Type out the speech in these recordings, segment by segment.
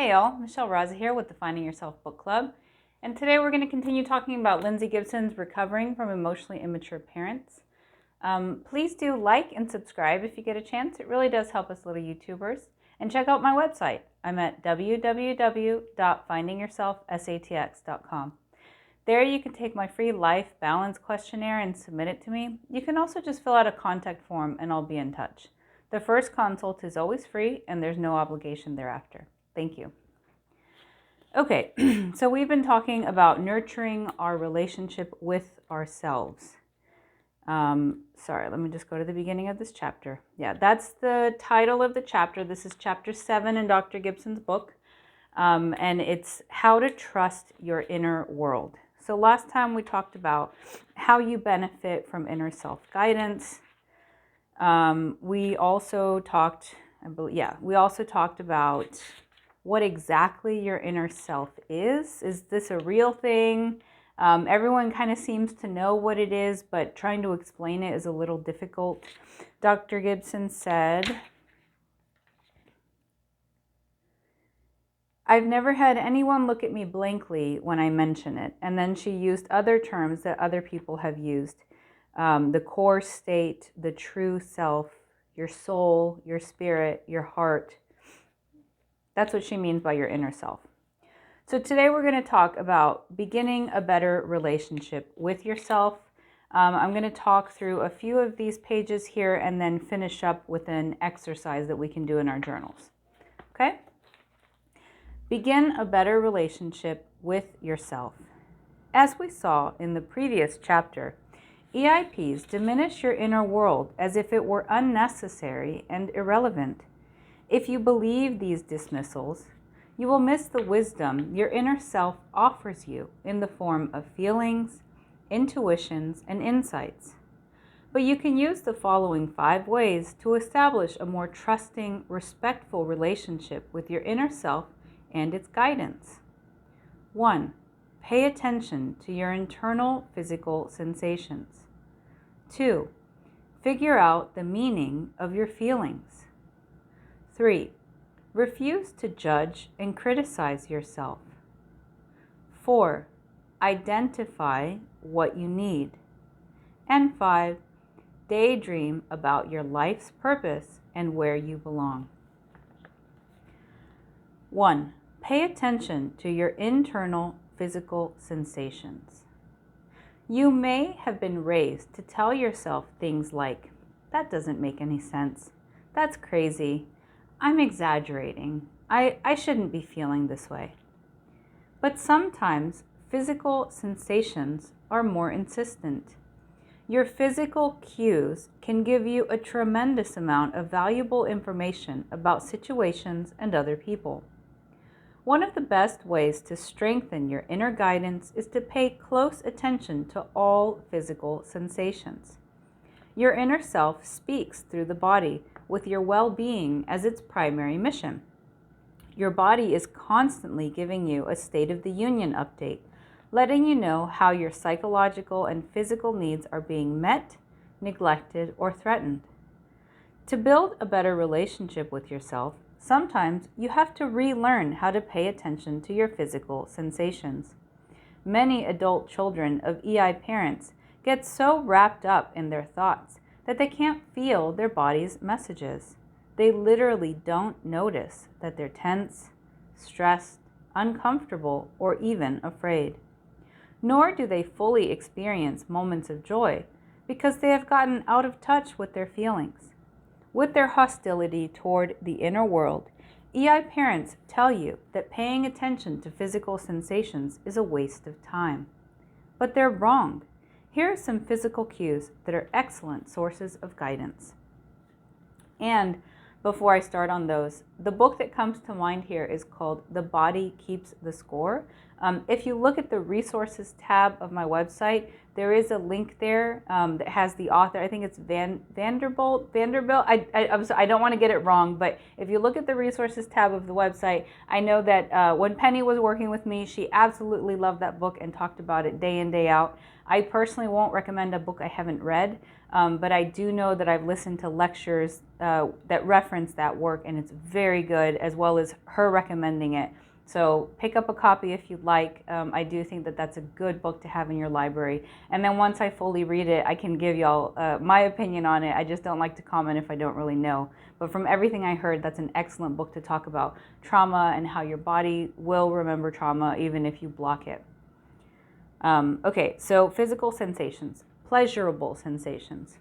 Hey y'all, Michelle Raza here with the Finding Yourself Book Club. And today we're going to continue talking about Lindsay Gibson's Recovering from Emotionally Immature Parents. Please do like and subscribe if you get a chance. It really does help us little YouTubers. And check out my website. I'm at www.findingyourselfsatx.com. There you can take my free life balance questionnaire and submit it to me. You can also just fill out a contact form and I'll be in touch. The first consult is always free and there's no obligation thereafter. Thank you. Okay, so we've been talking about nurturing our relationship with ourselves. Sorry, let me just go to the beginning of this chapter. Yeah, that's the title of the chapter. This is chapter 7 in Dr. Gibson's book. And it's how to trust your inner world. So last time we talked about how you benefit from inner self-guidance. We also talked about what exactly your inner self is. Is this a real thing? Everyone kind of seems to know what it is, but trying to explain it is a little difficult. Dr. Gibson said, I've never had anyone look at me blankly when I mention it. And then she used other terms that other people have used. The core state, the true self, your soul, your spirit, your heart. That's what she means by your inner self. So today we're going to talk about beginning a better relationship with yourself. I'm going to talk through a few of these pages here and then finish up with an exercise that we can do in our journals. Okay? Begin a better relationship with yourself. As we saw in the previous chapter, EIPs diminish your inner world as if it were unnecessary and irrelevant. If you believe these dismissals, you will miss the wisdom your inner self offers you in the form of feelings, intuitions, and insights. But you can use the following 5 ways to establish a more trusting, respectful relationship with your inner self and its guidance. 1. Pay attention to your internal physical sensations. 2. Figure out the meaning of your feelings. 3. Refuse to judge and criticize yourself. 4. Identify what you need. And 5. Daydream about your life's purpose and where you belong. 1. Pay attention to your internal physical sensations. You may have been raised to tell yourself things like, that doesn't make any sense. That's crazy. I'm exaggerating. I shouldn't be feeling this way. But sometimes physical sensations are more insistent. Your physical cues can give you a tremendous amount of valuable information about situations and other people. One of the best ways to strengthen your inner guidance is to pay close attention to all physical sensations. Your inner self speaks through the body with your well-being as its primary mission. Your body is constantly giving you a State of the Union update, letting you know how your psychological and physical needs are being met, neglected, or threatened. To build a better relationship with yourself, sometimes you have to relearn how to pay attention to your physical sensations. Many adult children of EI parents get so wrapped up in their thoughts that they can't feel their body's messages. They literally don't notice that they're tense, stressed, uncomfortable, or even afraid. Nor do they fully experience moments of joy because they have gotten out of touch with their feelings. With their hostility toward the inner world, EI parents tell you that paying attention to physical sensations is a waste of time. But they're wrong. Here are some physical cues that are excellent sources of guidance. And before I start on those, the book that comes to mind here is called The Body Keeps the Score. If you look at the resources tab of my website, there is a link there that has the author. I think it's Vanderbilt. I don't want to get it wrong, but if you look at the resources tab of the website, I know that when Penny was working with me, she absolutely loved that book and talked about it day in, day out. I personally won't recommend a book I haven't read, but I do know that I've listened to lectures that reference that work, and it's very good, as well as her recommending it. So pick up a copy if you'd like. I do think that that's a good book to have in your library. And then once I fully read it, I can give y'all my opinion on it. I just don't like to comment if I don't really know. But from everything I heard, that's an excellent book to talk about trauma and how your body will remember trauma even if you block it. Okay, so physical sensations, pleasurable sensations.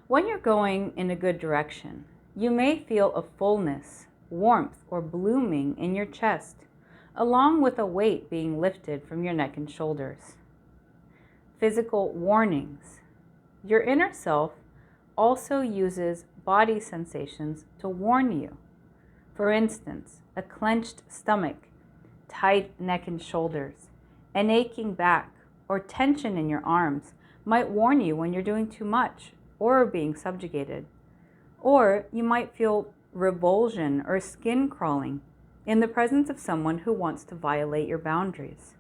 When you're going in a good direction, you may feel a fullness, warmth, or blooming in your chest, along with a weight being lifted from your neck and shoulders. Physical warnings. Your inner self also uses body sensations to warn you. For instance, a clenched stomach, tight neck and shoulders, an aching back, or tension in your arms might warn you when you're doing too much or are being subjugated. Or you might feel revulsion or skin crawling in the presence of someone who wants to violate your boundaries.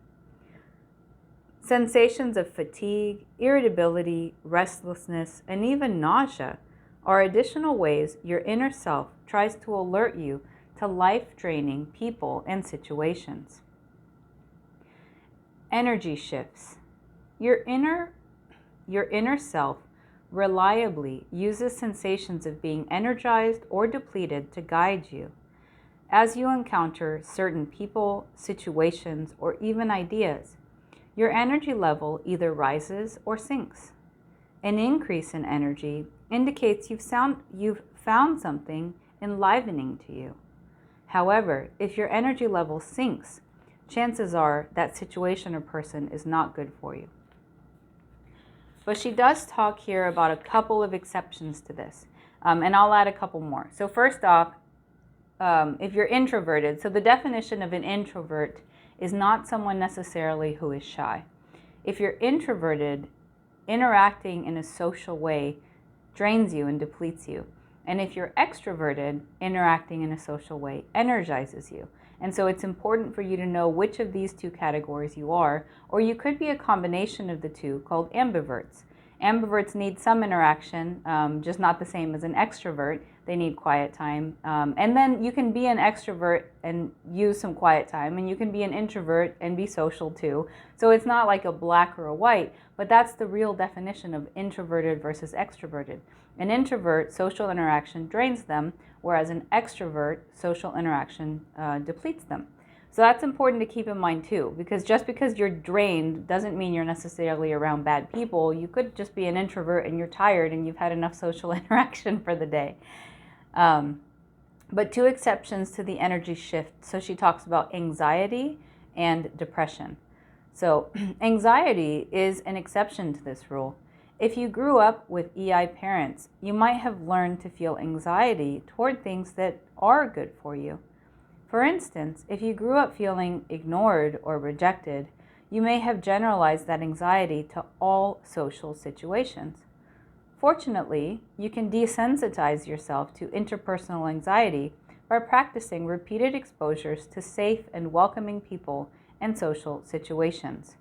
Sensations of fatigue, irritability, restlessness, and even nausea are additional ways your inner self tries to alert you to life-draining people and situations. Energy shifts. Your inner self reliably uses sensations of being energized or depleted to guide you. As you encounter certain people, situations, or even ideas, your energy level either rises or sinks. An increase in energy indicates you've found something enlivening to you. However, if your energy level sinks, chances are that situation or person is not good for you. But she does talk here about a couple of exceptions to this, and I'll add a couple more. So first off, if you're introverted, so the definition of an introvert is not someone necessarily who is shy. If you're introverted, interacting in a social way drains you and depletes you. And if you're extroverted, interacting in a social way energizes you. And so it's important for you to know which of these two categories you are, or you could be a combination of the two called ambiverts. Ambiverts need some interaction, just not the same as an extrovert. They need quiet time. And then you can be an extrovert and use some quiet time, and you can be an introvert and be social too. So it's not like a black or a white, but that's the real definition of introverted versus extroverted. An introvert, social interaction drains them, whereas an extrovert, social interaction depletes them. So that's important to keep in mind too, because just because you're drained doesn't mean you're necessarily around bad people. You could just be an introvert and you're tired and you've had enough social interaction for the day. But two exceptions to the energy shift. So she talks about anxiety and depression. So anxiety is an exception to this rule. If you grew up with EI parents, you might have learned to feel anxiety toward things that are good for you. For instance, if you grew up feeling ignored or rejected, you may have generalized that anxiety to all social situations. Fortunately, you can desensitize yourself to interpersonal anxiety by practicing repeated exposures to safe and welcoming people and social situations.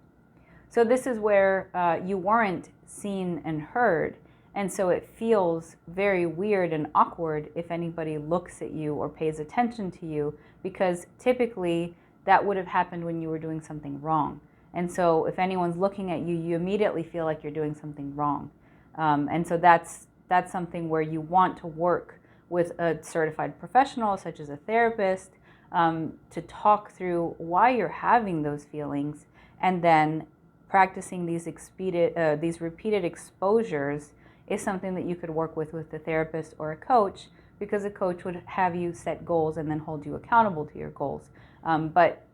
So this is where you weren't seen and heard, and so it feels very weird and awkward if anybody looks at you or pays attention to you, because typically that would have happened when you were doing something wrong. And so if anyone's looking at you, you immediately feel like you're doing something wrong. And so that's something where you want to work with a certified professional, such as a therapist, to talk through why you're having those feelings, and then practicing these repeated exposures is something that you could work with a therapist or a coach, because a coach would have you set goals and then hold you accountable to your goals. But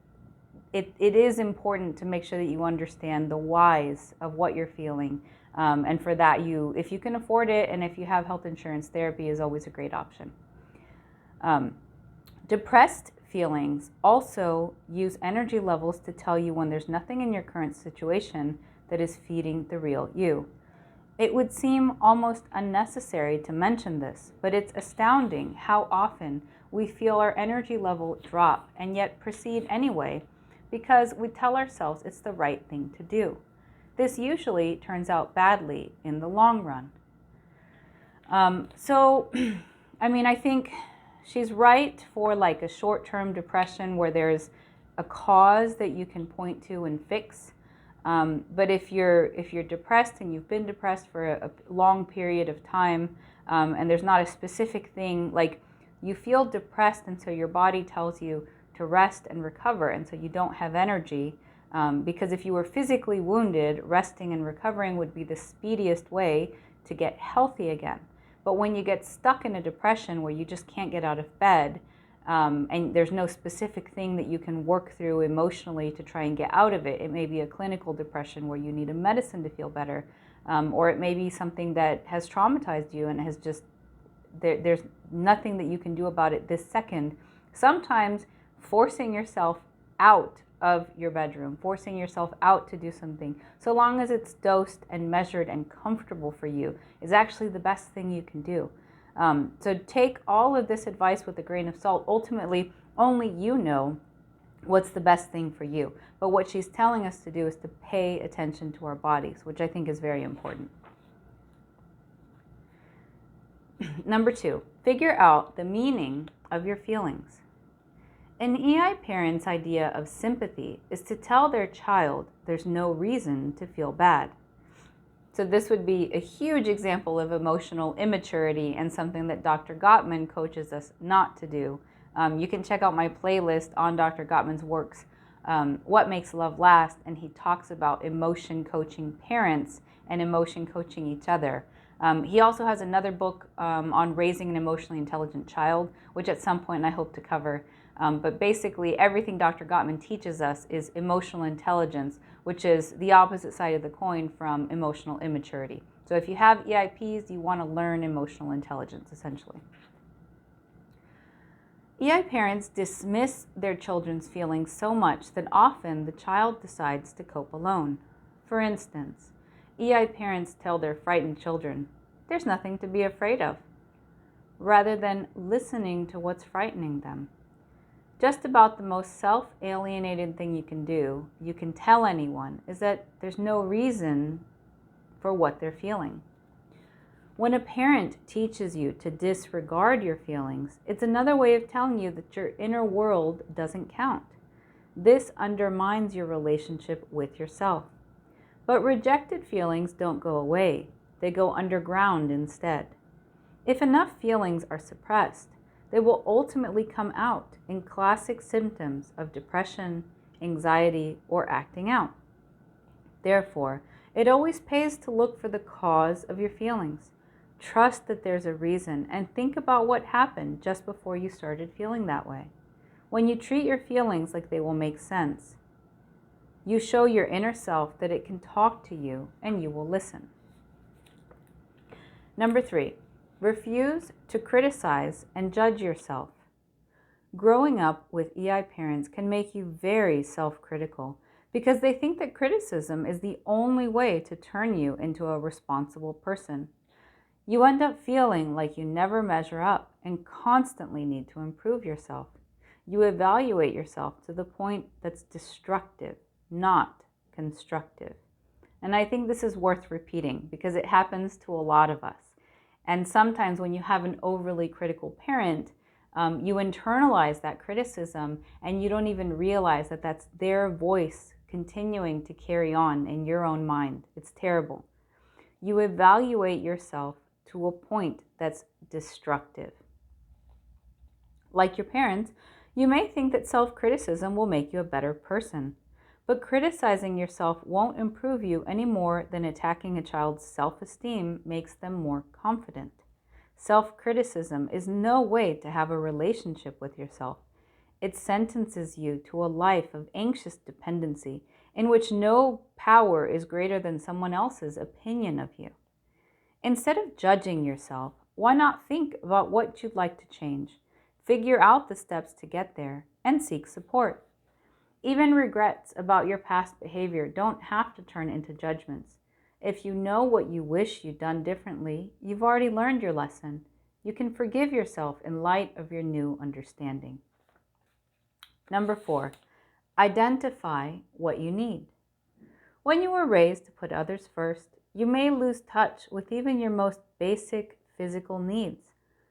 it is important to make sure that you understand the whys of what you're feeling. And for that, if you can afford it and if you have health insurance, therapy is always a great option. Depressed feelings also use energy levels to tell you when there's nothing in your current situation that is feeding the real you. It would seem almost unnecessary to mention this, but it's astounding how often we feel our energy level drop and yet proceed anyway because we tell ourselves it's the right thing to do. This usually turns out badly in the long run. I think she's right for like a short-term depression where there's a cause that you can point to and fix. But if you're depressed and you've been depressed for a long period of time, and there's not a specific thing, like you feel depressed and so your body tells you to rest and recover, and so you don't have energy, because if you were physically wounded, resting and recovering would be the speediest way to get healthy again. But when you get stuck in a depression where you just can't get out of bed, and there's no specific thing that you can work through emotionally to try and get out of it. It may be a clinical depression where you need a medicine to feel better, or it may be something that has traumatized you and has just, there's nothing that you can do about it this second. Sometimes forcing yourself out of your bedroom, forcing yourself out to do something, so long as it's dosed and measured and comfortable for you, is actually the best thing you can do. So take all of this advice with a grain of salt. Ultimately, only you know what's the best thing for you. But what she's telling us to do is to pay attention to our bodies, which I think is very important. Number 2, figure out the meaning of your feelings. An EI parent's idea of sympathy is to tell their child there's no reason to feel bad. So this would be a huge example of emotional immaturity and something that Dr. Gottman coaches us not to do. You can check out my playlist on Dr. Gottman's works, What Makes Love Last, and he talks about emotion coaching parents and emotion coaching each other. He also has another book on raising an emotionally intelligent child, which at some point I hope to cover. But basically everything Dr. Gottman teaches us is emotional intelligence, which is the opposite side of the coin from emotional immaturity. So if you have EIPs, you want to learn emotional intelligence, essentially. EI parents dismiss their children's feelings so much that often the child decides to cope alone. For instance, EI parents tell their frightened children, "There's nothing to be afraid of," rather than listening to what's frightening them. Just about the most self-alienated thing you can tell anyone, is that there's no reason for what they're feeling. When a parent teaches you to disregard your feelings, it's another way of telling you that your inner world doesn't count. This undermines your relationship with yourself. But rejected feelings don't go away. They go underground instead. If enough feelings are suppressed, they will ultimately come out in classic symptoms of depression, anxiety, or acting out. Therefore, it always pays to look for the cause of your feelings. Trust that there's a reason and think about what happened just before you started feeling that way. When you treat your feelings like they will make sense, you show your inner self that it can talk to you and you will listen. Number 3, refuse to criticize and judge yourself. Growing up with EI parents can make you very self-critical because they think that criticism is the only way to turn you into a responsible person. You end up feeling like you never measure up and constantly need to improve yourself. You evaluate yourself to the point that's destructive, not constructive. And I think this is worth repeating because it happens to a lot of us. And sometimes when you have an overly critical parent, you internalize that criticism and you don't even realize that that's their voice continuing to carry on in your own mind. It's terrible. You evaluate yourself to a point that's destructive. Like your parents, you may think that self-criticism will make you a better person. But criticizing yourself won't improve you any more than attacking a child's self-esteem makes them more confident. Self-criticism is no way to have a relationship with yourself. It sentences you to a life of anxious dependency in which no power is greater than someone else's opinion of you. Instead of judging yourself, why not think about what you'd like to change, figure out the steps to get there, and seek support? Even regrets about your past behavior don't have to turn into judgments. If you know what you wish you'd done differently, you've already learned your lesson. You can forgive yourself in light of your new understanding. Number 4, identify what you need. When you were raised to put others first, you may lose touch with even your most basic physical needs,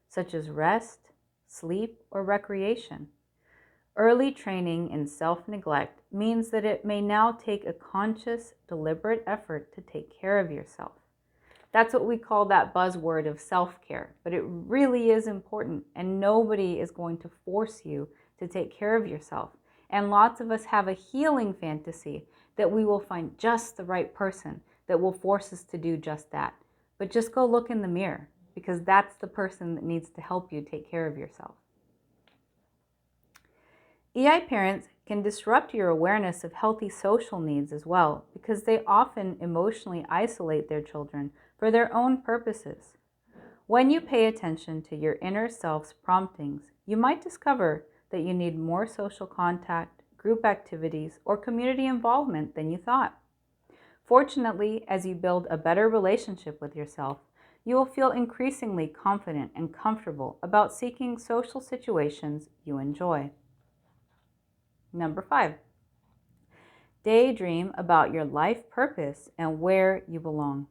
such as rest, sleep, or recreation. Early training in self-neglect means that it may now take a conscious, deliberate effort to take care of yourself. That's what we call that buzzword of self-care, but it really is important, and nobody is going to force you to take care of yourself. And lots of us have a healing fantasy that we will find just the right person that will force us to do just that. But just go look in the mirror, because that's the person that needs to help you take care of yourself. EI parents can disrupt your awareness of healthy social needs as well, because they often emotionally isolate their children for their own purposes. When you pay attention to your inner self's promptings, you might discover that you need more social contact, group activities, or community involvement than you thought. Fortunately, as you build a better relationship with yourself, you will feel increasingly confident and comfortable about seeking social situations you enjoy. Number 5, daydream about your life purpose and where you belong.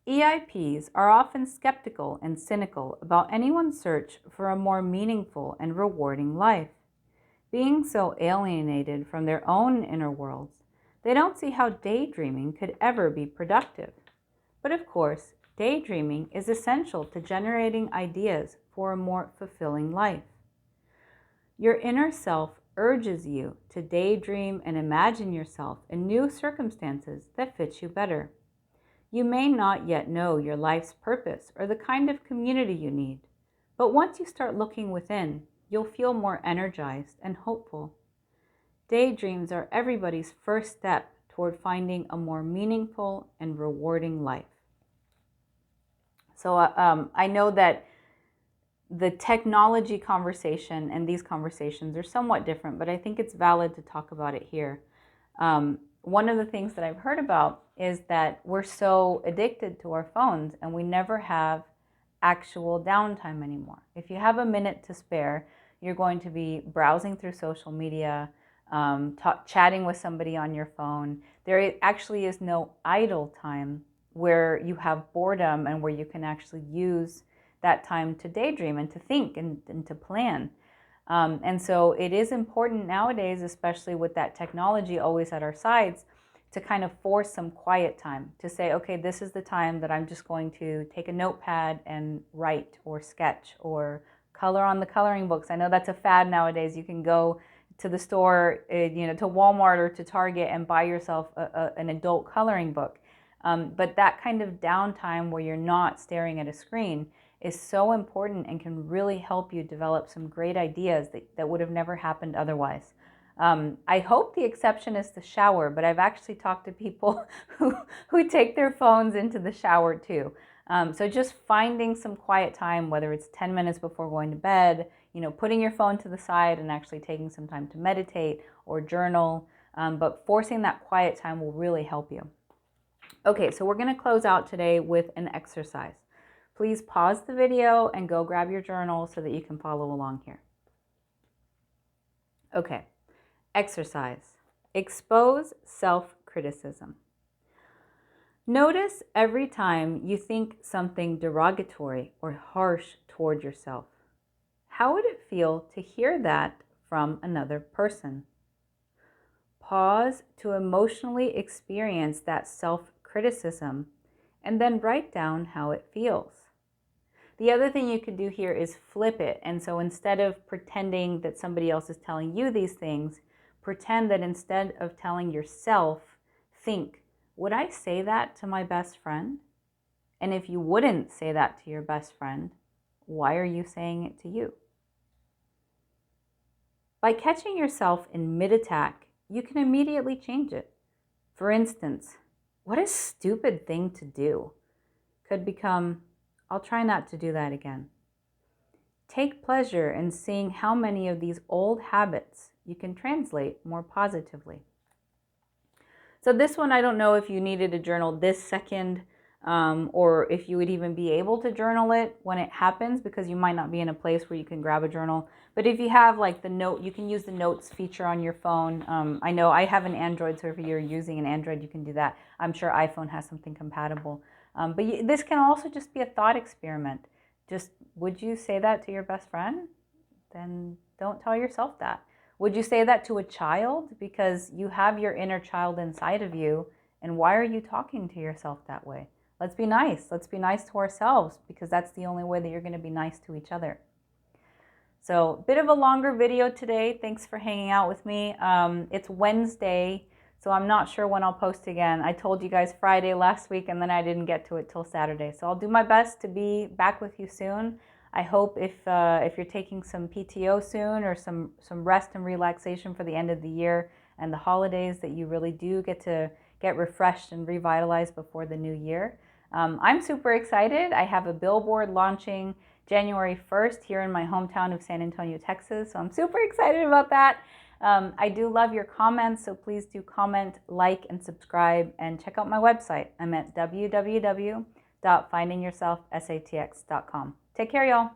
EIPs are often skeptical and cynical about anyone's search for a more meaningful and rewarding life. Being so alienated from their own inner worlds, they don't see how daydreaming could ever be productive. But of course, daydreaming is essential to generating ideas for a more fulfilling life. Your inner self urges you to daydream and imagine yourself in new circumstances that fit you better. You may not yet know your life's purpose or the kind of community you need, but once you start looking within, you'll feel more energized and hopeful. Daydreams are everybody's first step toward finding a more meaningful and rewarding life. So I know that the technology conversation and these conversations are somewhat different, but I think it's valid to talk about it here. One of the things that I've heard about is that we're so addicted to our phones and we never have actual downtime anymore. If you have a minute to spare, you're going to be browsing through social media, chatting with somebody on your phone. There actually is no idle time where you have boredom and where you can actually use that time to daydream and to think and to plan. And so it is important nowadays, especially with that technology always at our sides, to kind of force some quiet time, to say, okay, this is the time that I'm just going to take a notepad and write or sketch or color on the coloring books. I know that's a fad nowadays. You can go to the store, to Walmart or to Target and buy yourself an adult coloring book. But that kind of downtime where you're not staring at a screen is so important and can really help you develop some great ideas that would have never happened otherwise. I hope the exception is the shower, but I've actually talked to people who take their phones into the shower too. So just finding some quiet time, whether it's 10 minutes before going to bed, putting your phone to the side and actually taking some time to meditate or journal, but forcing that quiet time will really help you. Okay, so we're going to close out today with an exercise. Please pause the video and go grab your journal so that you can follow along here. Okay, exercise. Expose self-criticism. Notice every time you think something derogatory or harsh toward yourself. How would it feel to hear that from another person? Pause to emotionally experience that self-criticism and then write down how it feels. The other thing you could do here is flip it. And so instead of pretending that somebody else is telling you these things, pretend that instead of telling yourself, think, would I say that to my best friend? And if you wouldn't say that to your best friend, why are you saying it to you? By catching yourself in mid-attack, you can immediately change it. For instance, what a stupid thing to do could become, I'll try not to do that again. Take pleasure in seeing how many of these old habits you can translate more positively. So this one, I don't know if you needed to journal this second, or if you would even be able to journal it when it happens, because you might not be in a place where you can grab a journal. But if you have like the note, you can use the notes feature on your phone. I know I have an Android, so if you're using an Android, you can do that. I'm sure iPhone has something compatible. But this can also just be a thought experiment. Just, would you say that to your best friend? Then don't tell yourself that. Would you say that to a child? Because you have your inner child inside of you. And why are you talking to yourself that way? Let's be nice. Let's be nice to ourselves, because that's the only way that you're going to be nice to each other. So, bit of a longer video today. Thanks for hanging out with me. It's Wednesday, so I'm not sure when I'll post again. I told you guys Friday last week, and then I didn't get to it till Saturday. So I'll do my best to be back with you soon. I hope if you're taking some PTO soon, or some rest and relaxation for the end of the year and the holidays, that you really do get refreshed and revitalized before the new year. I'm super excited. I have a billboard launching January 1st here in my hometown of San Antonio, Texas. So I'm super excited about that. I do love your comments, so please do comment, like, and subscribe, and check out my website. I'm at www.findingyourselfsatx.com. Take care, y'all.